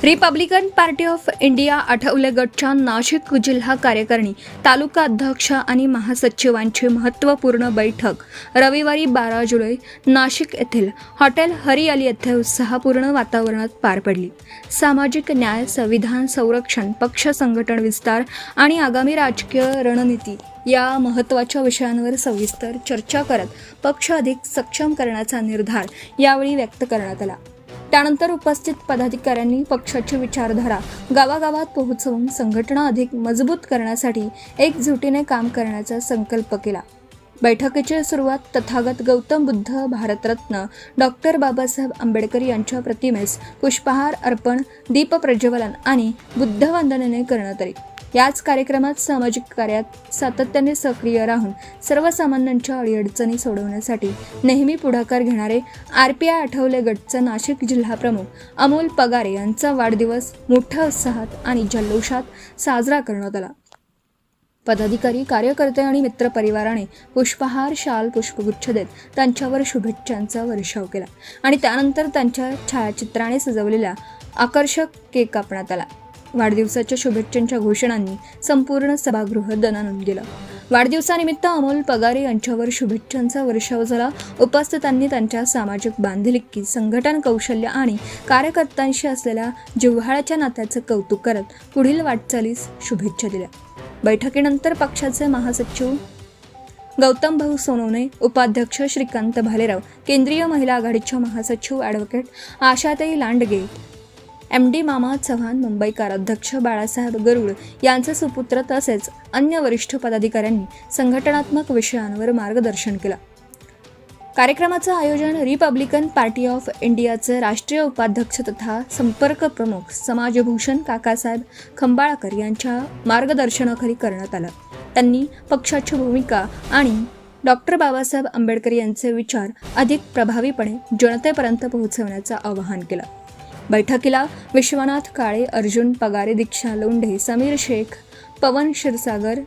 Republican Party of India Athawale गटच्या नाशिक जिल्हा कार्यकारिणी तालुका अध्यक्ष आणि महासचिवांची महत्त्वपूर्ण बैठक रविवारी 12 जुलै नाशिक येथील हॉटेल हरियाली येथे उत्साहपूर्ण वातावरणात पार पडली। सामाजिक न्याय, संविधान संरक्षण, पक्ष संघटन विस्तार आणि आगामी राजकीय रणनीती या महत्त्वाच्या विषयांवर सविस्तर चर्चा करत पक्ष अधिक सक्षम करण्याचा निर्धार यावेळी व्यक्त करण्यात आला। त्यानंतर उपस्थित पदाधिकाऱ्यांनी पक्षाची विचारधारा गावागावात पोहोचवून संघटना अधिक मजबूत करण्यासाठी एकजुटीने काम करण्याचा संकल्प केला। बैठकीची सुरुवात तथागत गौतम बुद्ध भारतरत्न डॉक्टर बाबासाहेब आंबेडकर यांच्या प्रतिमेस पुष्पहार अर्पण, दीप प्रज्वलन आणि बुद्धवंदनेने करण्यात आली। याच कार्यक्रमात सामाजिक कार्यात सातत्याने सक्रिय राहून सर्वसामान्यांच्या अडीअडचणी सोडवण्यासाठी नेहमी पुढाकार घेणारे आरपीआय आठवले गटचा नाशिक जिल्हा प्रमुख अमोल पगारे यांचा वाढदिवस मोठ्या उत्साहात आणि जल्लोषात साजरा करण्यात आला। पदाधिकारी, कार्यकर्ते आणि मित्रपरिवाराने पुष्पहार, शाल, पुष्पगुच्छ देत त्यांच्यावर शुभेच्छांचा वर्षाव केला आणि त्यानंतर त्यांच्या छायाचित्राने सजवलेला आकर्षक केक कापण्यात आला। वाढदिवसाच्या शुभेच्छांच्या घोषणांनी संपूर्ण सभागृह दणाणून गेलं। वाढदिवसानिमित्त अमोल पगारे यांच्यावर शुभेच्छांचा वर्षाव झाला। उपस्थितांनी त्यांच्या सामाजिक बांधिलकी, संघटन कौशल्य आणि कार्यकर्त्यांशी असलेल्या जिव्हाळ्याच्या नात्याचं कौतुक करत पुढील वाटचालीस शुभेच्छा दिल्या। बैठकीनंतर पक्षाचे महासचिव गौतम भाऊ सोनवणे, उपाध्यक्ष श्रीकांत भालेराव, केंद्रीय महिला आघाडीच्या महासचिव ॲडव्होकेट आशाताई लांडगे, MD मामा चव्हाण, मुंबईकर अध्यक्ष बाळासाहेब गरुड यांचे सुपुत्र तसेच अन्य वरिष्ठ पदाधिकाऱ्यांनी संघटनात्मक विषयांवर मार्गदर्शन केलं। कार्यक्रमाचं आयोजन रिपब्लिकन पार्टी ऑफ इंडियाचे राष्ट्रीय उपाध्यक्ष तथा संपर्क प्रमुख समाजभूषण काकासाहेब खंबाळकर यांच्या मार्गदर्शनाखाली करण्यात आलं। त्यांनी पक्षाची भूमिका आणि डॉक्टर बाबासाहेब आंबेडकर यांचे विचार अधिक प्रभावीपणे जनतेपर्यंत पोहोचवण्याचं आवाहन केलं। बैठकीला विश्वनाथ काळे, अर्जुन पगारे, दीक्षा लोंढे, समीर शेख, पवन क्षीरसागर,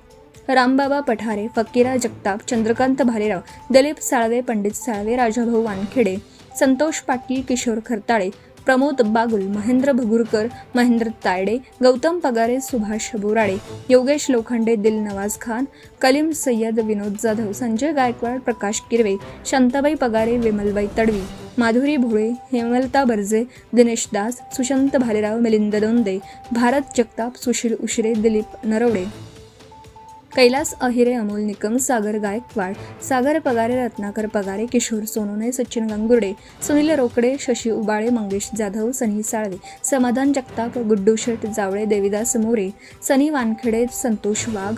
रामबाबा पठारे, फकीरा जगताप, चंद्रकांत भालेराव, दिलीप साळवे, पंडित साळवे, राजाभाऊ वानखेडे, संतोष पाटील, किशोर खरताळे, प्रमोद बागुल, महेंद्र भगुरकर, महेंद्र तायडे, गौतम पगारे, सुभाष बोराडे, योगेश लोखंडे, दिल नवाज खान, कलीम सय्यद, विनोद जाधव, संजय गायकवाड, प्रकाश किरवे, शांताबाई पगारे, विमलबाई तडवी, माधुरी भोळे, हेमलता बर्जे, दिनेश दास, सुशांत भालेराव, मिलिंद दोंदे, भारत जगताप, सुशील उशिरे, दिलीप नरवडे, कैलास अहिरे, अमोल निकम, सागर गायकवाड, सागर पगारे, रत्नाकर पगारे, किशोर सोनवणे, सचिन गांगुर्डे, सुनील रोकडे, शशी उबाळे, मंगेश जाधव, सनी साळवे, समाधान जगताप, गुड्डू शेठ जावळे, देविदास मोरे, सनी वानखेडे, संतोष वाघ,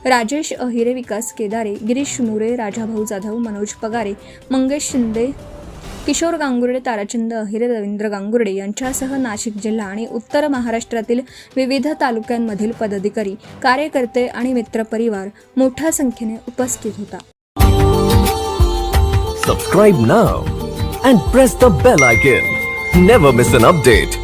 राजेश अहिरे, विकास केदारे, गिरीश मुरे, राजाभाऊ जाधव, मनोज पगारे, मंगेश शिंदे, किशोर गांगुर्डे, ताराचंद अहिरे, रवींद्र गांगुर्डे यांच्यासह नाशिक जिल्हा आणि उत्तर महाराष्ट्रातील विविध तालुक्यांमधील पदाधिकारी, कार्यकर्ते आणि मित्रपरिवार मोठ्या संख्येने उपस्थित होता। Subscribe now and press the bell icon. Never miss an update.